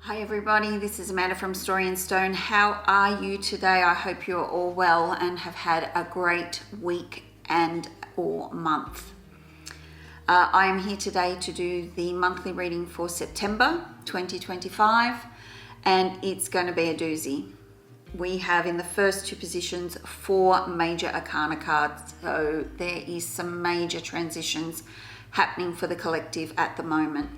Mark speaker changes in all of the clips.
Speaker 1: Hi everybody, this is Amanda from Story and Stone. How are you today? I hope you're all well and have had a great week and or month. I am here today to do the monthly reading for September 2025, and it's going to be a doozy. We have in the first two positions 4 major arcana cards, so there is some major transitions happening for the collective at the moment.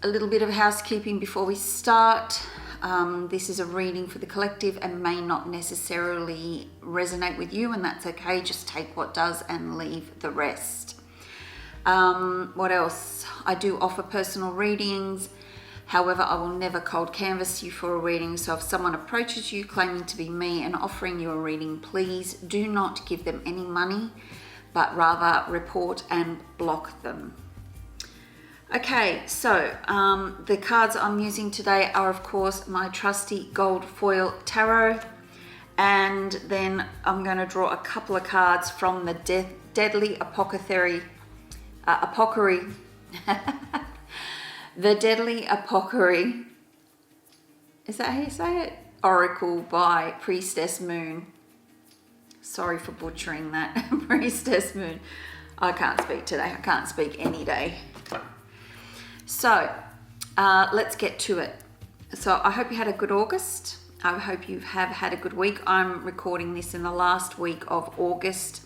Speaker 1: A little bit of housekeeping before we start. This is a reading for the collective and may not necessarily resonate with you, and that's okay. Just take what does and leave the rest. What else? I do offer personal readings. However, I will never cold canvas you for a reading. So if someone approaches you claiming to be me and offering you a reading, please do not give them any money, but rather report and block them. Okay, so the cards I'm using today are, of course, my trusty gold foil tarot, and then I'm going to draw a couple of cards from the Deadly Apothecary, the Deadly Apothecary, is that how you say it? Oracle by Priestess Moon. Sorry for butchering that. Priestess Moon. I can't speak today. I can't speak any day. So let's get to it. So I hope you had a good August. I hope you have had a good week. I'm recording this in the last week of August,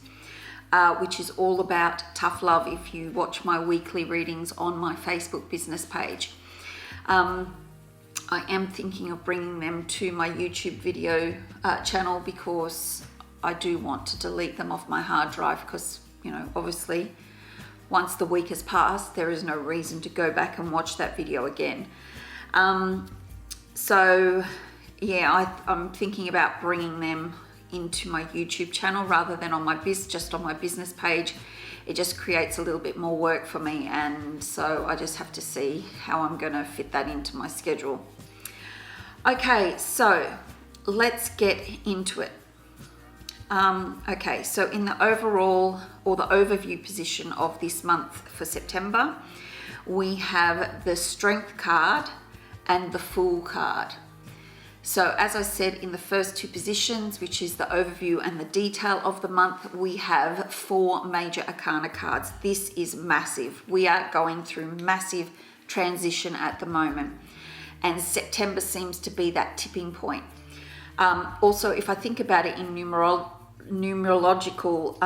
Speaker 1: which is all about tough love if you watch my weekly readings on my Facebook business page. I am thinking of bringing them to my YouTube video channel because I do want to delete them off my hard drive because, you know, obviously once the week has passed, there is no reason to go back and watch that video again. So yeah, I'm thinking about bringing them into my YouTube channel rather than on my just on my business page. It just creates a little bit more work for me, and so I just have to see how I'm going to fit that into my schedule. Okay, so let's get into it. Okay, so in the overall or the overview position of this month for September, we have the Strength card and the Fool card. So as I said, in the first two positions, which is the overview and the detail of the month, we have 4 major arcana cards. This is massive. We are going through massive transition at the moment, and September seems to be that tipping point. Also, if I think about it in numerological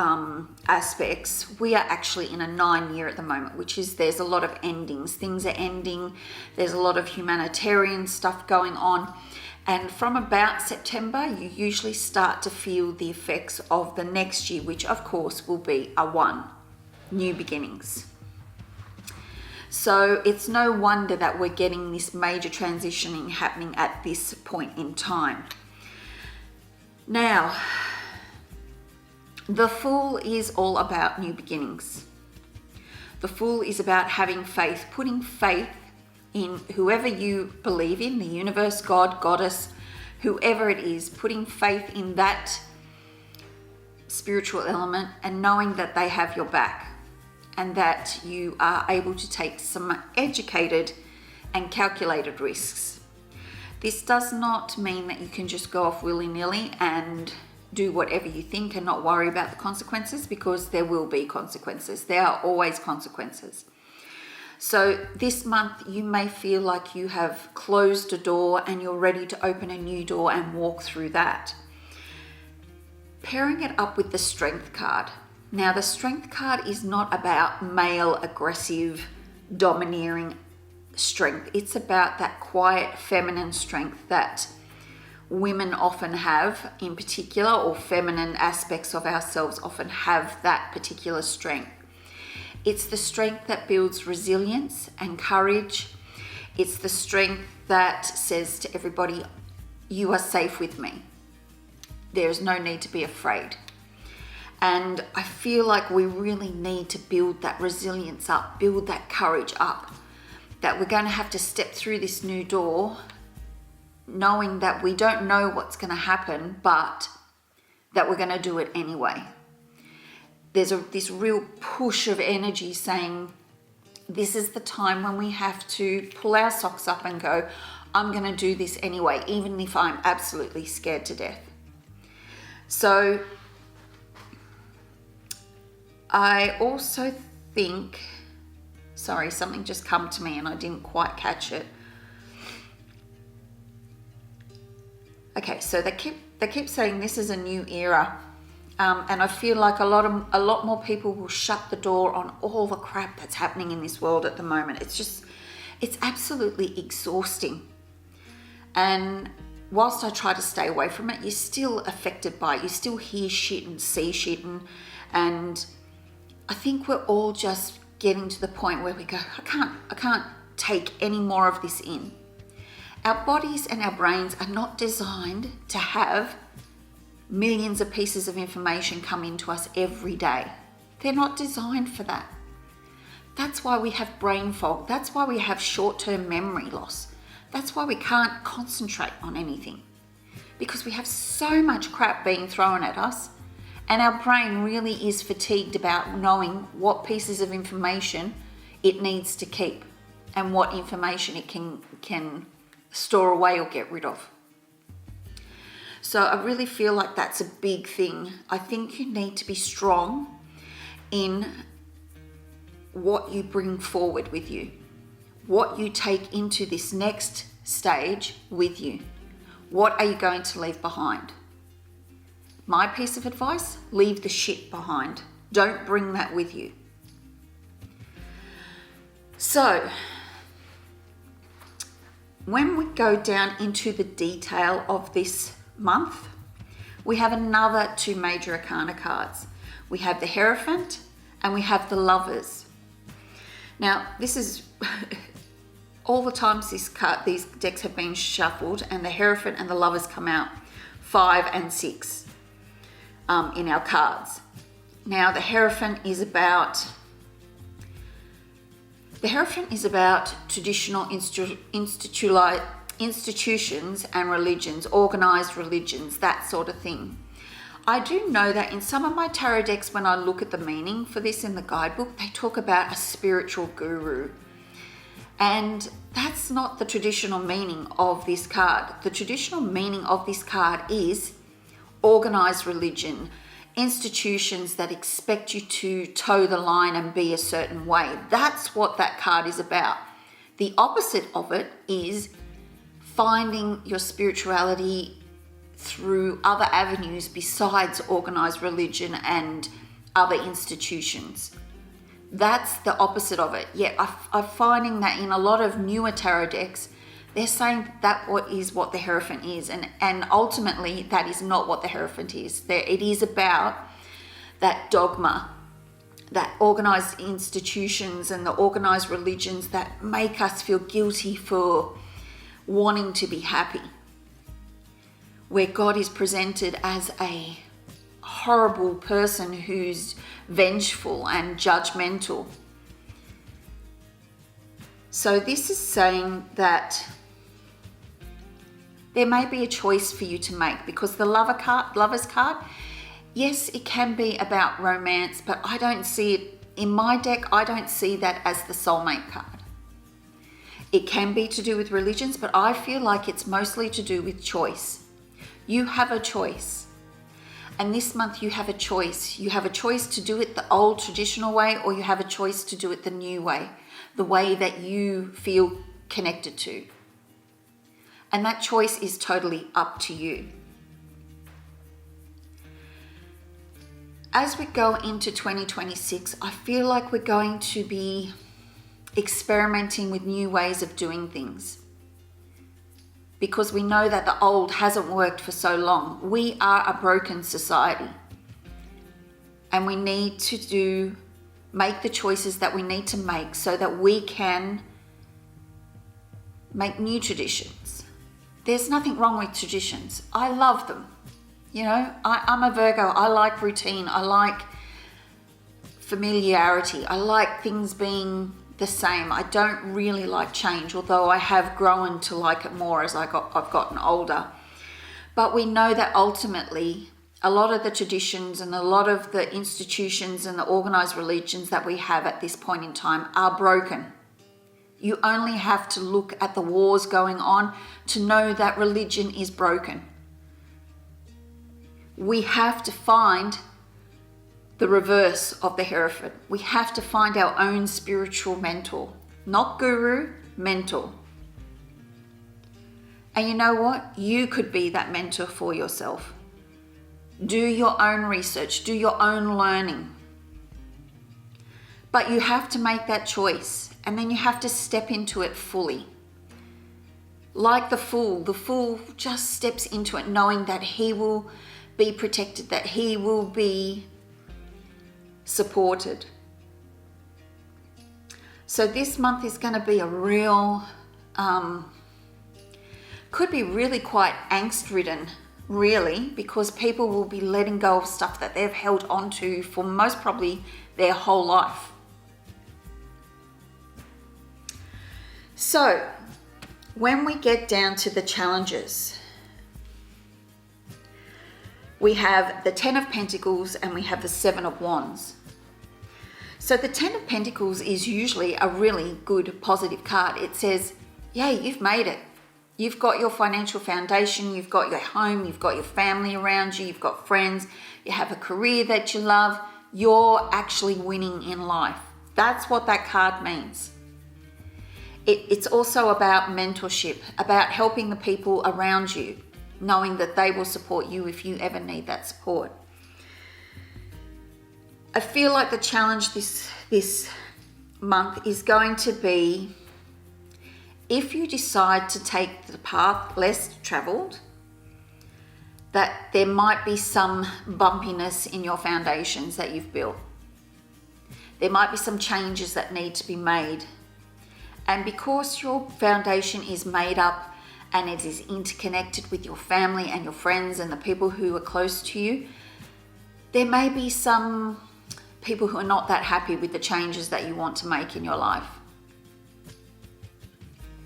Speaker 1: aspects, we are actually in a 9 year at the moment, which is there's a lot of endings. Things are ending. There's a lot of humanitarian stuff going on. And from about September, you usually start to feel the effects of the next year, which of course will be a 1, new beginnings. So it's no wonder that we're getting this major transitioning happening at this point in time. Now, the Fool is all about new beginnings. The Fool is about having faith, putting faith in whoever you believe in, the universe, God, goddess, whoever it is, putting faith in that spiritual element and knowing that they have your back and that you are able to take some educated and calculated risks. This does not mean that you can just go off willy-nilly and do whatever you think and not worry about the consequences, because there will be consequences. There are always consequences. So this month you may feel like you have closed a door and you're ready to open a new door and walk through that. Pairing it up with the Strength card. Now the Strength card is not about male, aggressive, domineering strength. It's about that quiet feminine strength that women often have in particular, or feminine aspects of ourselves often have that particular strength. It's the strength that builds resilience and courage. It's the strength that says to everybody, you are safe with me. There's no need to be afraid. And I feel like we really need to build that resilience up, build that courage up, that we're going to have to step through this new door knowing that we don't know what's going to happen, but that we're going to do it anyway. There's this real push of energy saying this is the time when we have to pull our socks up and go, I'm going to do this anyway, even if I'm absolutely scared to death. So I also think, sorry, something just come to me and I didn't quite catch it. Okay, so they keep saying this is a new era. And I feel like a lot more people will shut the door on all the crap that's happening in this world at the moment. It's absolutely exhausting. And whilst I try to stay away from it, you're still affected by it. You still hear shit and see shit. And I think we're all just getting to the point where we go, I can't take any more of this in. Our bodies and our brains are not designed to have millions of pieces of information come into us every day. They're not designed for that. That's why we have brain fog. That's why we have short-term memory loss. That's why we can't concentrate on anything, because we have so much crap being thrown at us, and our brain really is fatigued about knowing what pieces of information it needs to keep and what information it can store away or get rid of. So I really feel like that's a big thing. I think you need to be strong in what you bring forward with you, what you take into this next stage with you. What are you going to leave behind? My piece of advice, leave the shit behind. Don't bring that with you. So, when we go down into the detail of this month, we have another two major arcana cards. We have the Hierophant and we have the Lovers. Now, this is all the times these decks have been shuffled, and the Hierophant and the Lovers come out 5 and 6 in our cards. Now, the Hierophant is about traditional institutions and religions, organized religions, that sort of thing. I do know that in some of my tarot decks, when I look at the meaning for this in the guidebook, they talk about a spiritual guru. And that's not the traditional meaning of this card. The traditional meaning of this card is organized religion, institutions that expect you to toe the line and be a certain way. That's what that card is about. The opposite of it is finding your spirituality through other avenues besides organized religion and other institutions. That's the opposite of it. Yet I'm finding that in a lot of newer tarot decks, they're saying that is what the Hierophant is. And ultimately, that is not what the Hierophant is. It is about that dogma, that organized institutions and the organized religions that make us feel guilty for wanting to be happy, where God is presented as a horrible person who's vengeful and judgmental. So this is saying that there may be a choice for you to make, because the Lover's card, yes, it can be about romance, but I don't see it in my deck. I don't see that as the soulmate card. It can be to do with religions, but I feel like it's mostly to do with choice. You have a choice. And this month you have a choice. You have a choice to do it the old traditional way, or you have a choice to do it the new way, the way that you feel connected to. And that choice is totally up to you. As we go into 2026, I feel like we're going to be experimenting with new ways of doing things, because we know that the old hasn't worked for so long. We are a broken society, and we need to make the choices that we need to make so that we can make new traditions. There's nothing wrong with traditions. I love them. You know, I'm a Virgo. I like routine. I like familiarity. I like things being the same. I don't really like change, although I have grown to like it more as I've gotten older. But we know that ultimately a lot of the traditions and a lot of the institutions and the organized religions that we have at this point in time are broken. You only have to look at the wars going on to know that religion is broken. We have to find the reverse of the Hierophant. We have to find our own spiritual mentor, not guru, mentor. And you know what? You could be that mentor for yourself. Do your own research, do your own learning. But you have to make that choice, and then you have to step into it fully. Like the fool just steps into it knowing that he will be protected, that he will be supported. So this month is going to be a real, could be really quite angst-ridden, really, because people will be letting go of stuff that they've held on to for most probably their whole life. So when we get down to the challenges, we have the 10 of Pentacles and we have the 7 of Wands. So the 10 of Pentacles is usually a really good positive card. It says, yay, you've made it. You've got your financial foundation, you've got your home, you've got your family around you, you've got friends, you have a career that you love. You're actually winning in life. That's what that card means. It's also about mentorship, about helping the people around you, knowing that they will support you if you ever need that support. I feel like the challenge this month is going to be, if you decide to take the path less traveled, that there might be some bumpiness in your foundations that you've built. There might be some changes that need to be made. And because your foundation is made up and it is interconnected with your family and your friends and the people who are close to you, there may be some people who are not that happy with the changes that you want to make in your life.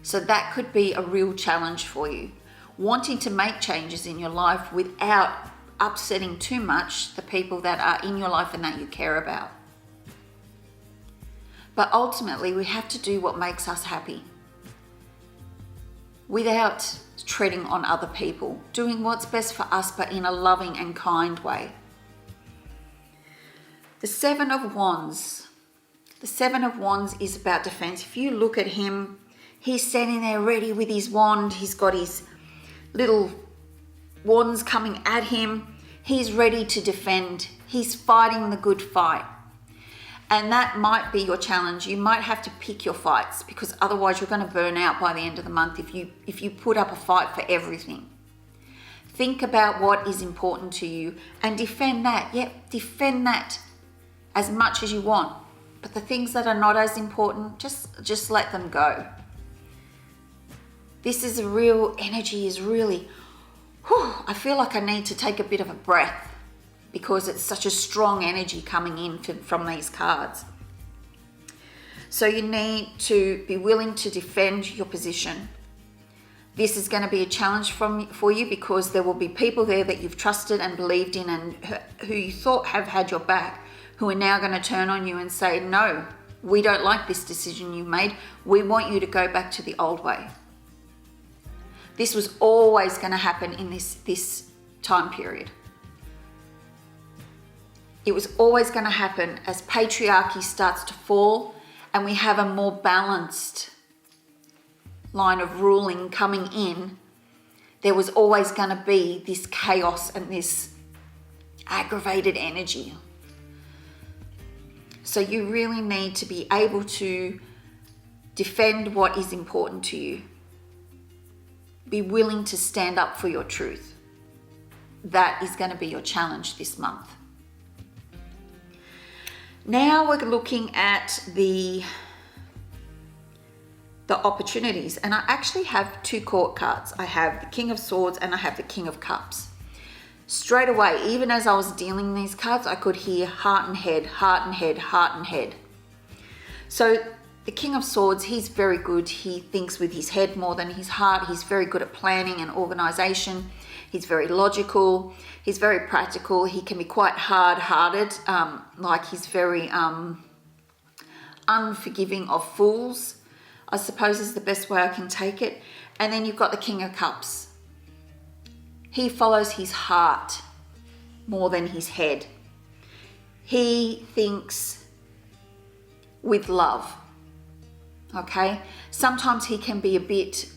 Speaker 1: So that could be a real challenge for you. Wanting to make changes in your life without upsetting too much the people that are in your life and that you care about. But ultimately, we have to do what makes us happy without treading on other people, doing what's best for us, but in a loving and kind way. The 7 of Wands. The 7 of Wands is about defense. If you look at him, he's standing there ready with his wand. He's got his little wands coming at him. He's ready to defend. He's fighting the good fight. And that might be your challenge. You might have to pick your fights, because otherwise you're going to burn out by the end of the month if you put up a fight for everything. Think about what is important to you and defend that. Yep, defend that as much as you want. But the things that are not as important, just let them go. This is a real energy, is really, I feel like I need to take a bit of a breath, because it's such a strong energy coming in from these cards. So you need to be willing to defend your position. This is going to be a challenge for you, because there will be people there that you've trusted and believed in and who you thought have had your back, who are now going to turn on you and say, no, we don't like this decision you made. We want you to go back to the old way. This was always going to happen in this time period. It was always going to happen as patriarchy starts to fall and we have a more balanced line of ruling coming in. There was always going to be this chaos and this aggravated energy. So you really need to be able to defend what is important to you. Be willing to stand up for your truth. That is going to be your challenge this month. Now we're looking at the opportunities, and I actually have two court cards. I have the King of Swords and I have the King of Cups. Straight away, even as I was dealing these cards, I could hear heart and head, heart and head, heart and head. So the King of Swords, he's very good. He thinks with his head more than his heart. He's very good at planning and organization. He's very logical. He's very practical. He can be quite hard-hearted. Like he's very unforgiving of fools, I suppose is the best way I can take it. And then you've got the King of Cups. He follows his heart more than his head. He thinks with love, okay? Sometimes he can be a bit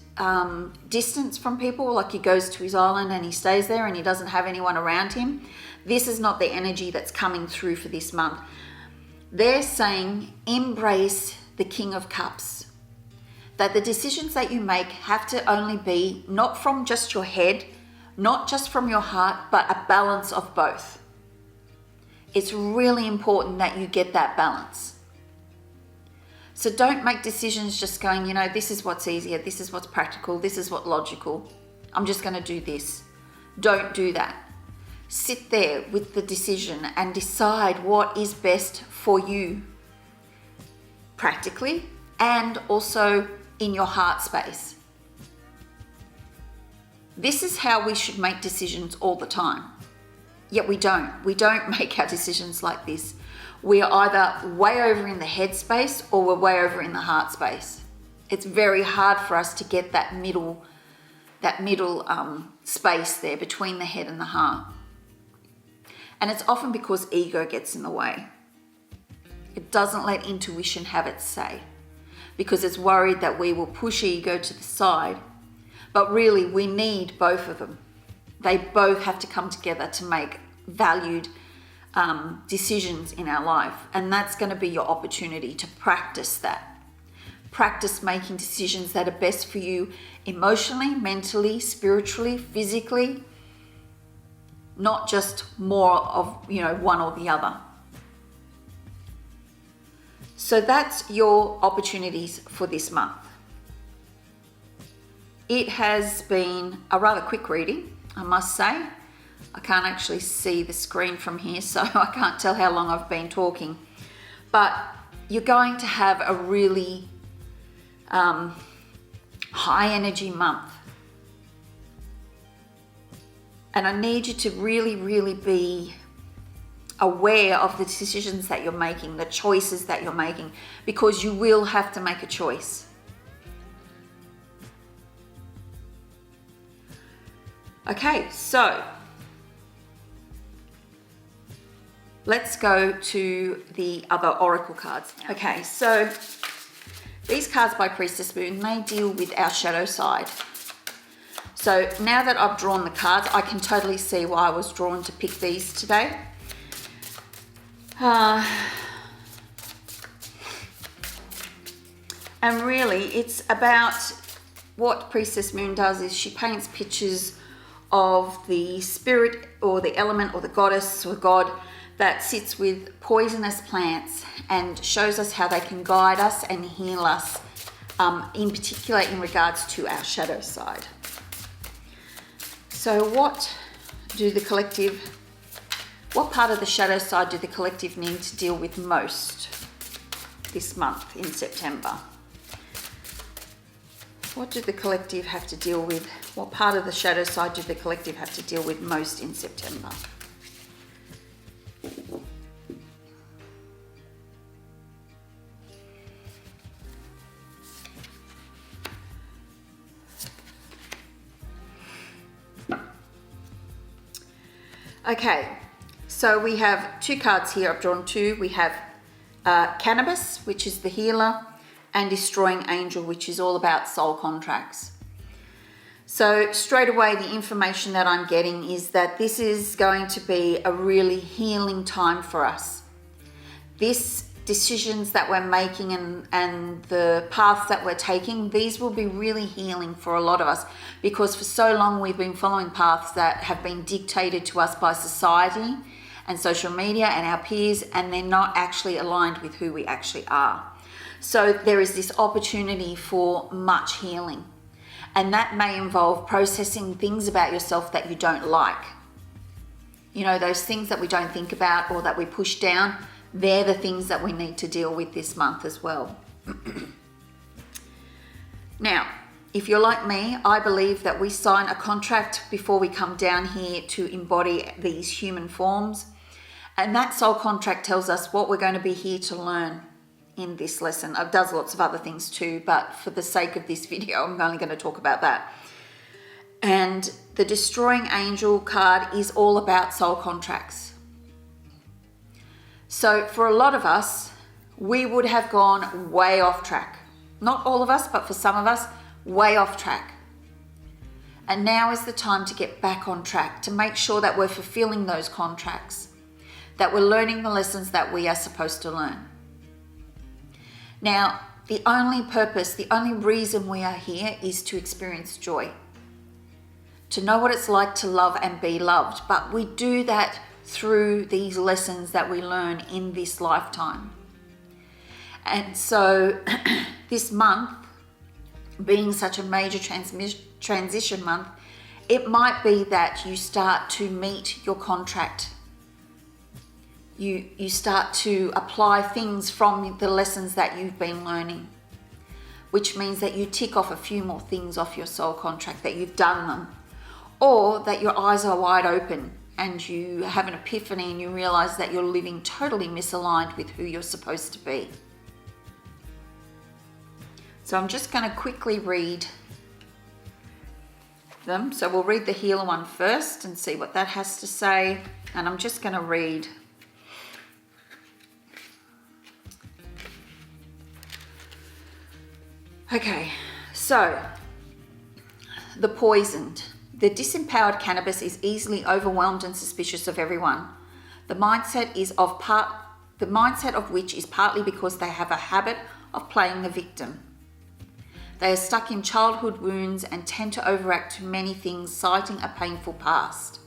Speaker 1: distant from people, like he goes to his island and he stays there and he doesn't have anyone around him. This is not the energy that's coming through for this month. They're saying embrace the King of Cups. That the decisions that you make have to only be not from just your head, not just from your heart, but a balance of both. It's really important that you get that balance. So don't make decisions just going, you know, this is what's easier, this is what's practical, this is what's logical. I'm just going to do this. Don't do that. Sit there with the decision and decide what is best for you practically and also in your heart space. This is how we should make decisions all the time. Yet we don't. We don't make our decisions like this. We are either way over in the head space or we're way over in the heart space. It's very hard for us to get that middle space there between the head and the heart. And it's often because ego gets in the way. It doesn't let intuition have its say because it's worried that we will push ego to the side. But really, we need both of them. They both have to come together to make valued decisions in our life. And that's going to be your opportunity to practice that. Practice making decisions that are best for you emotionally, mentally, spiritually, physically. Not just more of, you know, one or the other. So that's your opportunities for this month. It has been a rather quick reading, I must say. I can't actually see the screen from here, so I can't tell how long I've been talking. But you're going to have a really high energy month. And I need you to really, really be aware of the decisions that you're making, the choices that you're making, because you will have to make a choice. Okay, so let's go to the other oracle cards now. Okay, so these cards by Priestess Moon, they deal with our shadow side. So now that I've drawn the cards, I can totally see why I was drawn to pick these today. And really, it's about what Priestess Moon does is she paints pictures of the spirit or the element or the goddess or god that sits with poisonous plants and shows us how they can guide us and heal us, in particular in regards to our shadow side. So what part of the shadow side do the collective need to deal with most this month in September? What do the collective have to deal with? What part of the shadow side do the collective have to deal with most in September? Okay, so we have two cards here. I've drawn two. We have Cannabis, which is the healer, and Destroying Angel, which is all about soul contracts. So straight away, the information that I'm getting is that this is going to be a really healing time for us. These decisions that we're making and the paths that we're taking, these will be really healing for a lot of us, because for so long we've been following paths that have been dictated to us by society and social media and our peers, and they're not actually aligned with who we actually are. So there is this opportunity for much healing, and that may involve processing things about yourself that you don't like. You know, those things that we don't think about or that we push down, they're the things that we need to deal with this month as well. Now, If you're like me, I believe that we sign a contract before we come down here to embody these human forms. And that soul contract tells us what we're going to be here to learn in this lesson. It does lots of other things too, but for the sake of this video, I'm only going to talk about that. And the Destroying Angel card is all about soul contracts. So for a lot of us, we would have gone way off track. Not all of us, but for some of us, way off track. And now is the time to get back on track, to make sure that we're fulfilling those contracts, that we're learning the lessons that we are supposed to learn. Now, the only purpose, the only reason we are here is to experience joy, to know what it's like to love and be loved. But we do that through these lessons that we learn in this lifetime. And so this month, being such a major transition month, it might be that you start to meet your contract. You start to apply things from the lessons that you've been learning, which means that you tick off a few more things off your soul contract, that you've done them, or that your eyes are wide open and you have an epiphany and you realize that you're living totally misaligned with who you're supposed to be. So I'm just going to quickly read them. So we'll read the healer one first and see what that has to say. And I'm just going to read okay, so the poisoned. The disempowered cannabis is easily overwhelmed and suspicious of everyone. The mindset of which is partly because they have a habit of playing the victim. They are stuck in childhood wounds and tend to overact to many things, citing a painful past.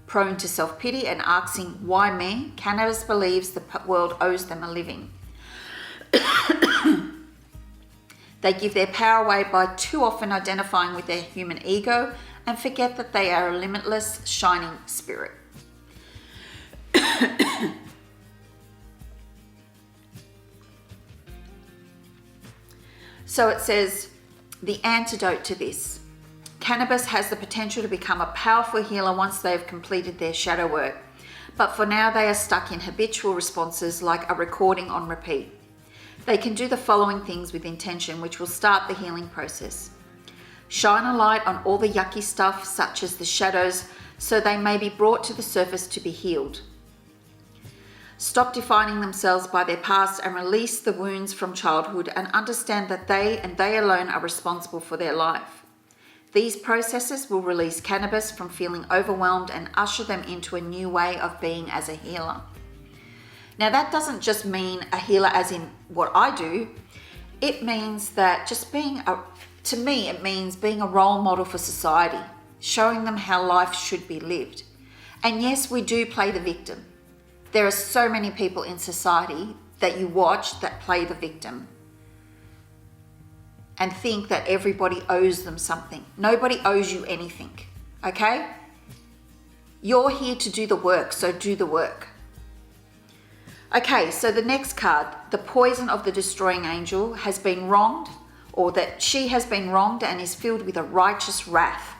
Speaker 1: Prone to self-pity and asking, why me? Cannabis believes the world owes them a living. They give their power away by too often identifying with their human ego and forget that they are a limitless, shining spirit. So it says, the antidote to this. Cannabis has the potential to become a powerful healer once they have completed their shadow work. But for now, they are stuck in habitual responses like a recording on repeat. They can do the following things with intention, which will start the healing process. Shine a light on all the yucky stuff, such as the shadows, so they may be brought to the surface to be healed. Stop defining themselves by their past and release the wounds from childhood and understand that they and they alone are responsible for their life. These processes will release cannabis from feeling overwhelmed and usher them into a new way of being as a healer. Now that doesn't just mean a healer as in what I do. It means that just to me, it means being a role model for society, showing them how life should be lived. And yes, we do play the victim. There are so many people in society that you watch that play the victim and think that everybody owes them something. Nobody owes you anything, okay? You're here to do the work, so do the work. Okay, so the next card, the poison of the Destroying Angel has been wronged, or that she has been wronged and is filled with a righteous wrath.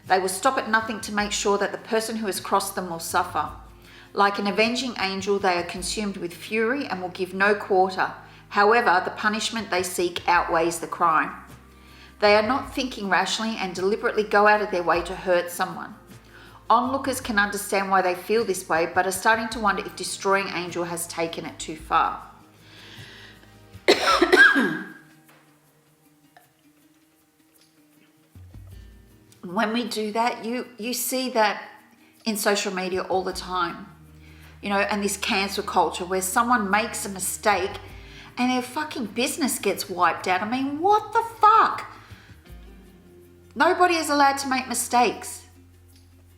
Speaker 1: They will stop at nothing to make sure that the person who has crossed them will suffer. Like an avenging angel, they are consumed with fury and will give no quarter. However, the punishment they seek outweighs the crime. They are not thinking rationally and deliberately go out of their way to hurt someone. Onlookers can understand why they feel this way, but are starting to wonder if Destroying Angel has taken it too far. When we do that, you see that in social media all the time. You know, and this cancel culture where someone makes a mistake and their fucking business gets wiped out. I mean, what the fuck? Nobody is allowed to make mistakes.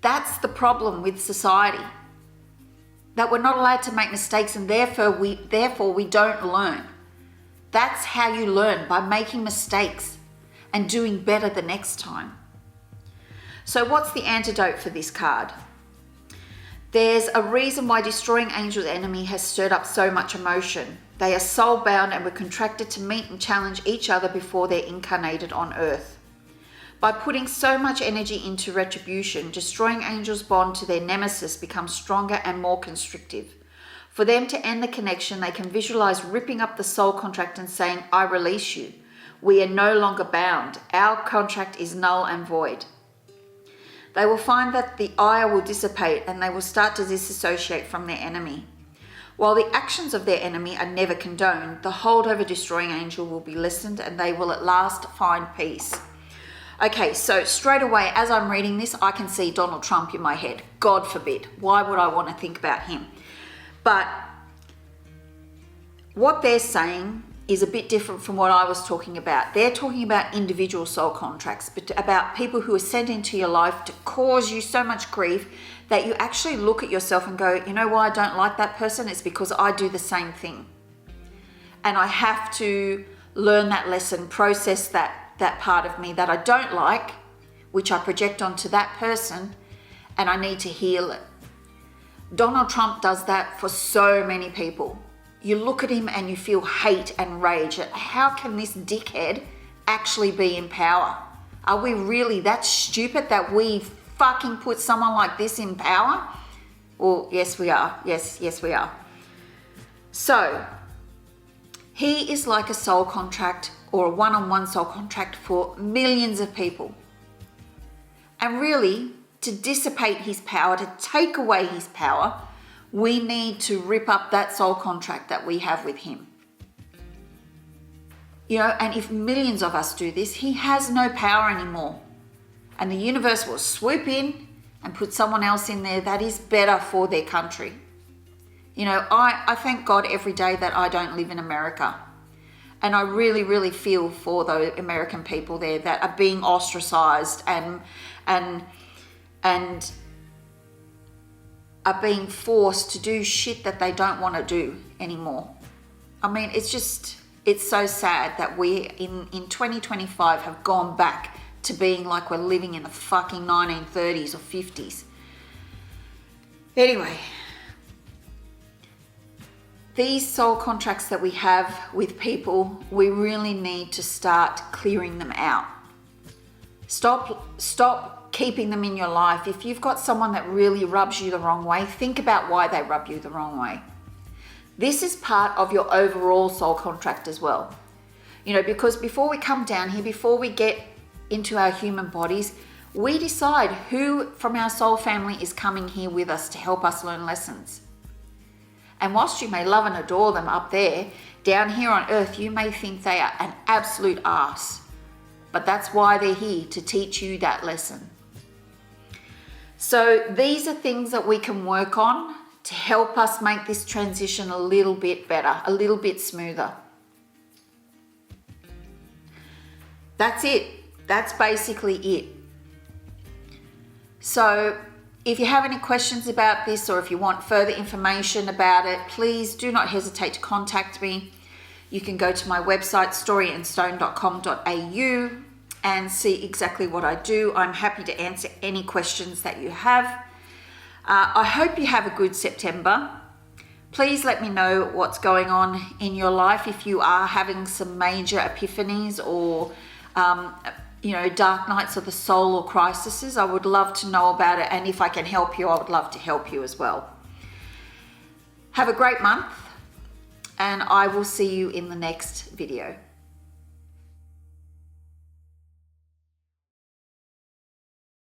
Speaker 1: That's the problem with society. That we're not allowed to make mistakes and therefore we don't learn. That's how you learn, by making mistakes and doing better the next time. So what's the antidote for this card? There's a reason why destroying angels' enemy has stirred up so much emotion. They are soul bound and were contracted to meet and challenge each other before they're incarnated on earth. By putting so much energy into retribution, destroying angels' bond to their nemesis becomes stronger and more constrictive. For them to end the connection, they can visualize ripping up the soul contract and saying, I release you. We are no longer bound. Our contract is null and void. They will find that the ire will dissipate and they will start to disassociate from their enemy. While the actions of their enemy are never condoned, the hold over destroying angel will be lessened and they will at last find peace. Okay, so straight away, as I'm reading this, I can see Donald Trump in my head. God forbid. Why would I want to think about him? But what they're saying is a bit different from what I was talking about. They're talking about individual soul contracts, but about people who are sent into your life to cause you so much grief that you actually look at yourself and go, you know why I don't like that person? It's because I do the same thing. And I have to learn that lesson, process that part of me that I don't like, which I project onto that person, and I need to heal it. Donald Trump does that for so many people. You look at him and you feel hate and rage. How can this dickhead actually be in power? Are we really that stupid that we fucking put someone like this in power? Well, yes, we are. Yes, we are. So, he is like a soul contract or a one-on-one soul contract for millions of people. And really, to dissipate his power, to take away his power, we need to rip up that soul contract that we have with him. You know, and if millions of us do this, he has no power anymore. And the universe will swoop in and put someone else in there that is better for their country. You know, I thank God every day that I don't live in America. And I really, really feel for the American people there that are being ostracized and are being forced to do shit that they don't want to do anymore. I mean, it's so sad that we in 2025 have gone back to being like we're living in the fucking 1930s or 50s. Anyway, these soul contracts that we have with people, we really need to start clearing them out. Stop keeping them in your life. If you've got someone that really rubs you the wrong way, think about why they rub you the wrong way. This is part of your overall soul contract as well. You know, because before we come down here, before we get into our human bodies, we decide who from our soul family is coming here with us to help us learn lessons. And whilst you may love and adore them up there, down here on earth, you may think they are an absolute arse. But that's why they're here, to teach you that lesson. So these are things that we can work on to help us make this transition a little bit better, a little bit smoother. That's it. That's basically it. So if you have any questions about this or if you want further information about it, please do not hesitate to contact me. You can go to my website, storyandstone.com.au, and see exactly what I do. I'm happy to answer any questions that you have. I hope you have a good September. Please let me know what's going on in your life if you are having some major epiphanies or dark nights of the soul or crises. I would love to know about it, and if I can help you, I would love to help you as well. Have a great month, and I will see you in the next video.